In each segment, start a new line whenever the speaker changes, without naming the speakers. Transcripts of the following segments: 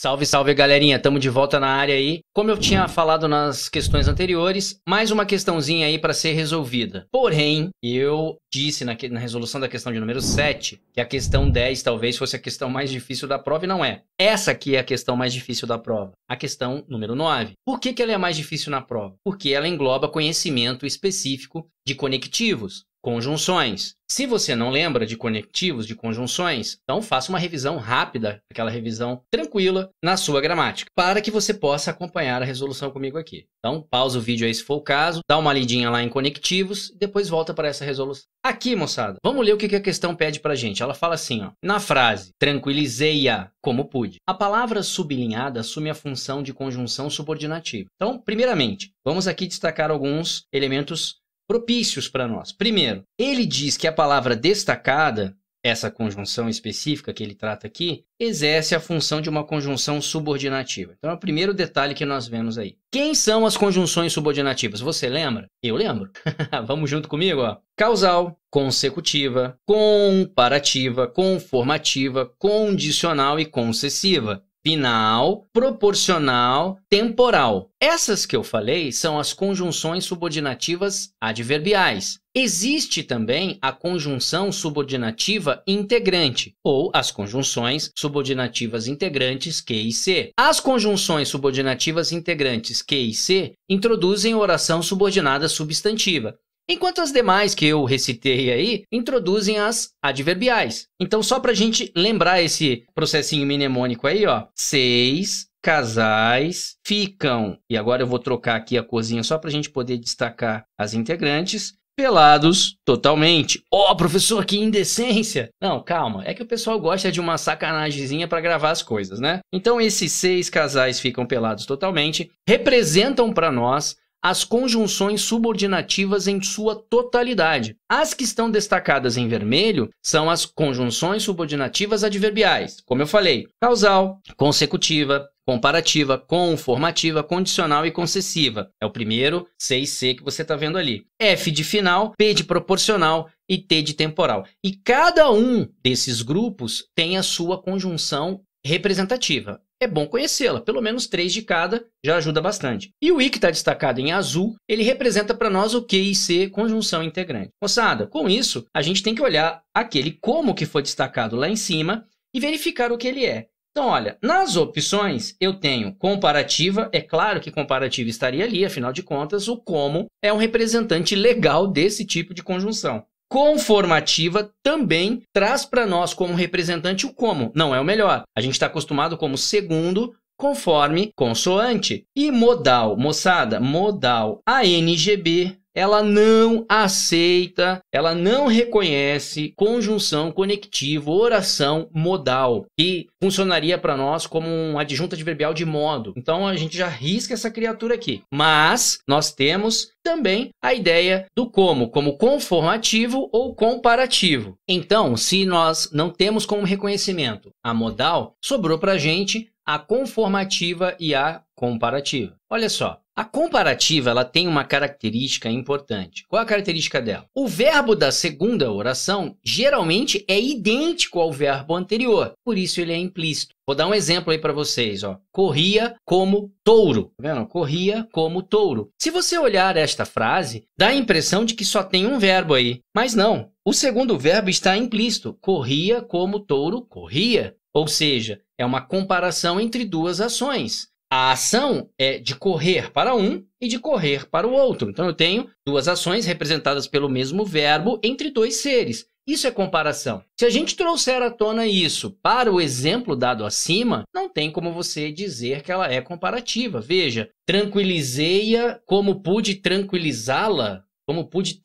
Salve, salve, galerinha. Tamo de volta na área aí. Como eu tinha falado nas questões anteriores, mais uma questãozinha aí para ser resolvida. Porém, eu disse na resolução da questão de número 7 que a questão 10 talvez fosse a questão mais difícil da prova e não é. Essa aqui é a questão mais difícil da prova. A questão número 9. Por que ela é mais difícil na prova? Porque ela engloba conhecimento específico de conectivos. Conjunções. Se você não lembra de conectivos, de conjunções, então faça uma revisão rápida, aquela revisão tranquila na sua gramática, para que você possa acompanhar a resolução comigo aqui. Então, pausa o vídeo aí se for o caso, dá uma lidinha lá em conectivos e depois volta para essa resolução. Aqui, moçada, vamos ler o que a questão pede pra gente. Ela fala assim, ó, na frase, tranquilizei-a como pude. A palavra sublinhada assume a função de conjunção subordinativa. Então, primeiramente, vamos aqui destacar alguns elementos propícios para nós. Primeiro, ele diz que a palavra destacada, essa conjunção específica que ele trata aqui, exerce a função de uma conjunção subordinativa. Então é o primeiro detalhe que nós vemos aí. Quem são as conjunções subordinativas? Você lembra? Eu lembro. Vamos junto comigo, ó. Causal, consecutiva, comparativa, conformativa, condicional e concessiva. Final, proporcional, temporal. Essas que eu falei são as conjunções subordinativas adverbiais. Existe também a conjunção subordinativa integrante, ou as conjunções subordinativas integrantes Q e C. As conjunções subordinativas integrantes Q e C introduzem oração subordinada substantiva, enquanto as demais que eu recitei aí introduzem as adverbiais. Então, só para a gente lembrar esse processinho mnemônico aí, ó. 6 casais ficam. E agora eu vou trocar aqui a corzinha só para a gente poder destacar as integrantes. Pelados totalmente. Oh, professor, que indecência! Não, calma. É que o pessoal gosta de uma sacanagemzinha para gravar as coisas, né? Então, esses 6 casais ficam pelados totalmente representam para nós as conjunções subordinativas em sua totalidade. As que estão destacadas em vermelho são as conjunções subordinativas adverbiais. Como eu falei, causal, consecutiva, comparativa, conformativa, condicional e concessiva. É o primeiro 6C que você está vendo ali. F de final, P de proporcional e T de temporal. E cada um desses grupos tem a sua conjunção representativa. É bom conhecê-la, pelo menos 3 de cada já ajuda bastante. E o I que está destacado em azul, ele representa para nós o Q e C, conjunção integrante. Moçada, com isso, a gente tem que olhar aquele como que foi destacado lá em cima e verificar o que ele é. Então, olha, nas opções eu tenho comparativa, é claro que comparativa estaria ali, afinal de contas, o como é um representante legal desse tipo de conjunção. Conformativa também traz para nós como representante o como, não é o melhor. A gente está acostumado como segundo, conforme, consoante. E modal, moçada, modal, a NGB, ela não aceita, ela não reconhece conjunção conectiva, oração modal, que funcionaria para nós como um adjunto adverbial de modo. Então a gente já risca essa criatura aqui. Mas nós temos também a ideia do como conformativo ou comparativo. Então, se nós não temos como reconhecimento a modal, sobrou para a gente a conformativa e a comparativa. Olha só, a comparativa ela tem uma característica importante. Qual é a característica dela? O verbo da segunda oração geralmente é idêntico ao verbo anterior, por isso ele é implícito. Vou dar um exemplo aí para vocês, ó. Corria como touro. Tá vendo? Corria como touro. Se você olhar esta frase, dá a impressão de que só tem um verbo aí. Mas não. O segundo verbo está implícito. Corria como touro corria. Ou seja, é uma comparação entre duas ações. A ação é de correr para um e de correr para o outro. Então, eu tenho duas ações representadas pelo mesmo verbo entre dois seres. Isso é comparação. Se a gente trouxer à tona isso para o exemplo dado acima, não tem como você dizer que ela é comparativa. Veja, tranquilizei-a como pude tranquilizá-la, como pude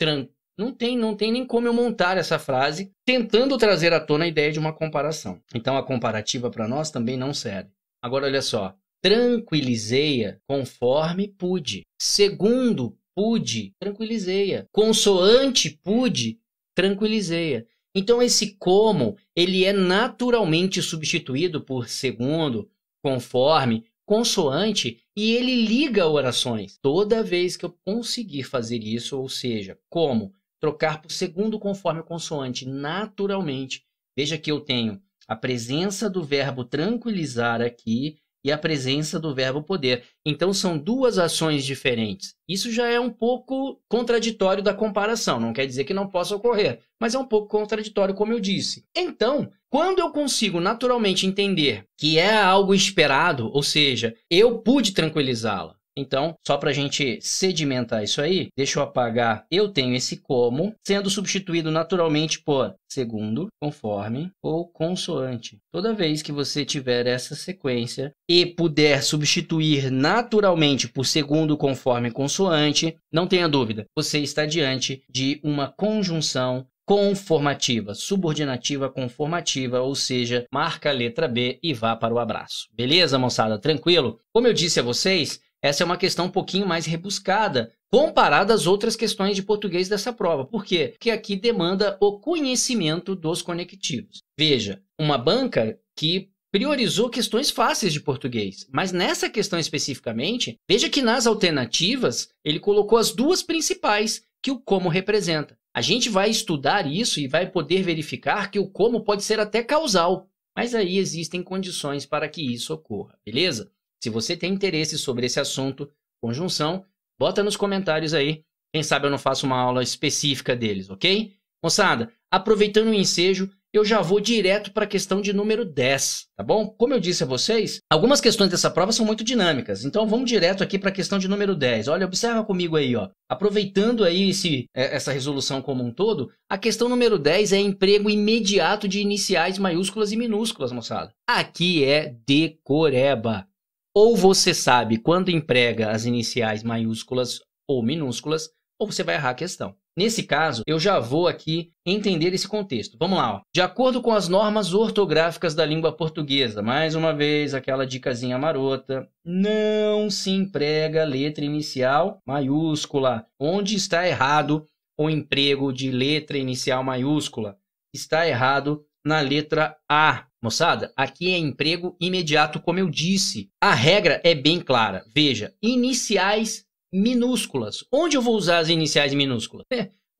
Não tem nem como eu montar essa frase tentando trazer à tona a ideia de uma comparação. Então, a comparativa para nós também não serve. Agora, olha só. Tranquilizei-a conforme pude. Segundo, pude, tranquilizei-a. Consoante, pude, tranquilizei-a. Então, esse como, ele é naturalmente substituído por segundo, conforme, consoante, e ele liga orações. Toda vez que eu conseguir fazer isso, ou seja, como trocar por segundo, conforme, consoante, naturalmente, veja que eu tenho a presença do verbo tranquilizar aqui, e a presença do verbo poder. Então são duas ações diferentes. Isso já é um pouco contraditório da comparação, não quer dizer que não possa ocorrer, mas é um pouco contraditório, como eu disse. Então, quando eu consigo naturalmente entender que é algo esperado, ou seja, eu pude tranquilizá-la. Então, só para a gente sedimentar isso aí, deixa eu apagar eu tenho esse como, sendo substituído naturalmente por segundo, conforme ou consoante. Toda vez que você tiver essa sequência e puder substituir naturalmente por segundo, conforme, consoante, não tenha dúvida, você está diante de uma conjunção conformativa, subordinativa conformativa, ou seja, marca a letra B e vá para o abraço. Beleza, moçada? Tranquilo? Como eu disse a vocês, essa é uma questão um pouquinho mais rebuscada, comparada às outras questões de português dessa prova. Por quê? Porque aqui demanda o conhecimento dos conectivos. Veja, uma banca que priorizou questões fáceis de português, mas nessa questão especificamente, veja que nas alternativas ele colocou as duas principais que o como representa. A gente vai estudar isso e vai poder verificar que o como pode ser até causal, mas aí existem condições para que isso ocorra, beleza? Se você tem interesse sobre esse assunto, conjunção, bota nos comentários aí. Quem sabe eu não faço uma aula específica deles, ok? Moçada, aproveitando o ensejo, eu já vou direto para a questão de número 10, tá bom? Como eu disse a vocês, algumas questões dessa prova são muito dinâmicas, então vamos direto aqui para a questão de número 10. Olha, observa comigo aí, ó. Aproveitando aí essa resolução como um todo, a questão número 10 é emprego imediato de iniciais maiúsculas e minúsculas, moçada. Aqui é decoreba. Ou você sabe quando emprega as iniciais maiúsculas ou minúsculas, ou você vai errar a questão. Nesse caso, eu já vou aqui entender esse contexto. Vamos lá, ó. De acordo com as normas ortográficas da língua portuguesa, mais uma vez aquela dicasinha marota, não se emprega letra inicial maiúscula. Onde está errado o emprego de letra inicial maiúscula? Está errado na letra A. Moçada, aqui é emprego imediato, como eu disse. A regra é bem clara. Veja, iniciais minúsculas. Onde eu vou usar as iniciais minúsculas?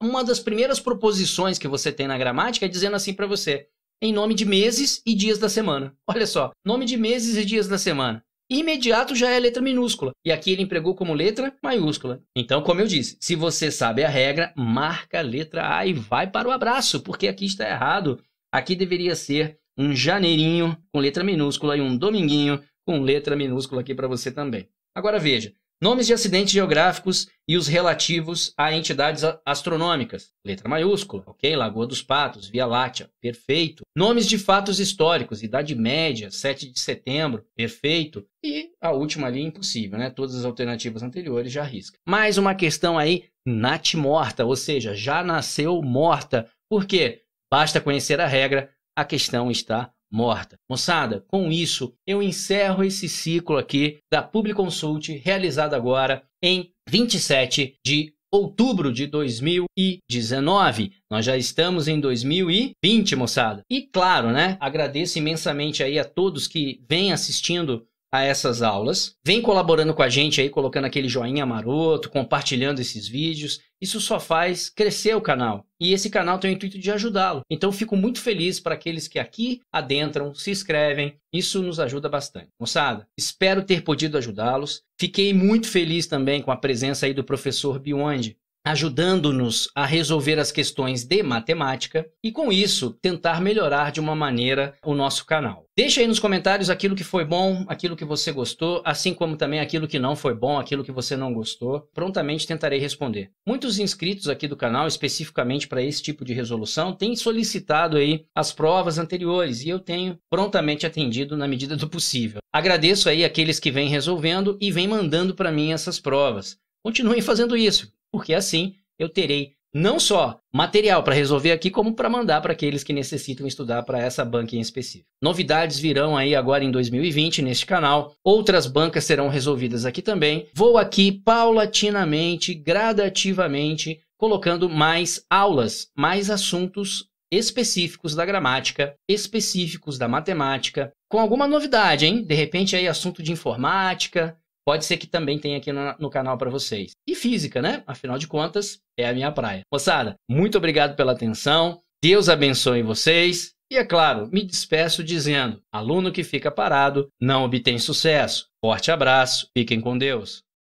Uma das primeiras proposições que você tem na gramática é dizendo assim para você, em nome de meses e dias da semana. Olha só, nome de meses e dias da semana. Imediato já é letra minúscula. E aqui ele empregou como letra maiúscula. Então, como eu disse, se você sabe a regra, marca a letra A e vai para o abraço, porque aqui está errado. Aqui deveria ser um janeirinho com letra minúscula e um dominguinho com letra minúscula aqui para você também. Agora veja, nomes de acidentes geográficos e os relativos a entidades astronômicas. Letra maiúscula, ok? Lagoa dos Patos, Via Láctea, perfeito. Nomes de fatos históricos, Idade Média, 7 de setembro, perfeito. E a última ali, impossível, né? Todas as alternativas anteriores já arrisca. Mais uma questão aí, natimorta, ou seja, já nasceu morta. Por quê? Basta conhecer a regra, a questão está morta. Moçada, com isso, eu encerro esse ciclo aqui da Publiconsult, realizado agora em 27 de outubro de 2019. Nós já estamos em 2020, moçada. E claro, né? Agradeço imensamente aí a todos que vêm assistindo a essas aulas, vem colaborando com a gente aí, colocando aquele joinha maroto, compartilhando esses vídeos. Isso só faz crescer o canal. E esse canal tem o intuito de ajudá-lo. Então, fico muito feliz para aqueles que aqui adentram, se inscrevem. Isso nos ajuda bastante. Moçada, espero ter podido ajudá-los. Fiquei muito feliz também com a presença aí do professor Biondi, ajudando-nos a resolver as questões de matemática e, com isso, tentar melhorar de uma maneira o nosso canal. Deixa aí nos comentários aquilo que foi bom, aquilo que você gostou, assim como também aquilo que não foi bom, aquilo que você não gostou. Prontamente tentarei responder. Muitos inscritos aqui do canal, especificamente para esse tipo de resolução, têm solicitado aí as provas anteriores e eu tenho prontamente atendido na medida do possível. Agradeço aí aqueles que vêm resolvendo e vêm mandando para mim essas provas. Continuem fazendo isso, porque assim eu terei não só material para resolver aqui, como para mandar para aqueles que necessitam estudar para essa banca em específico. Novidades virão aí agora em 2020 neste canal, outras bancas serão resolvidas aqui também. Vou aqui paulatinamente, gradativamente, colocando mais aulas, mais assuntos específicos da gramática, específicos da matemática, com alguma novidade, hein? De repente aí assunto de informática, pode ser que também tenha aqui no canal para vocês. E física, né? Afinal de contas, é a minha praia. Moçada, muito obrigado pela atenção. Deus abençoe vocês E é claro, me despeço dizendo: aluno que fica parado não obtém sucesso. Forte abraço, fiquem com Deus.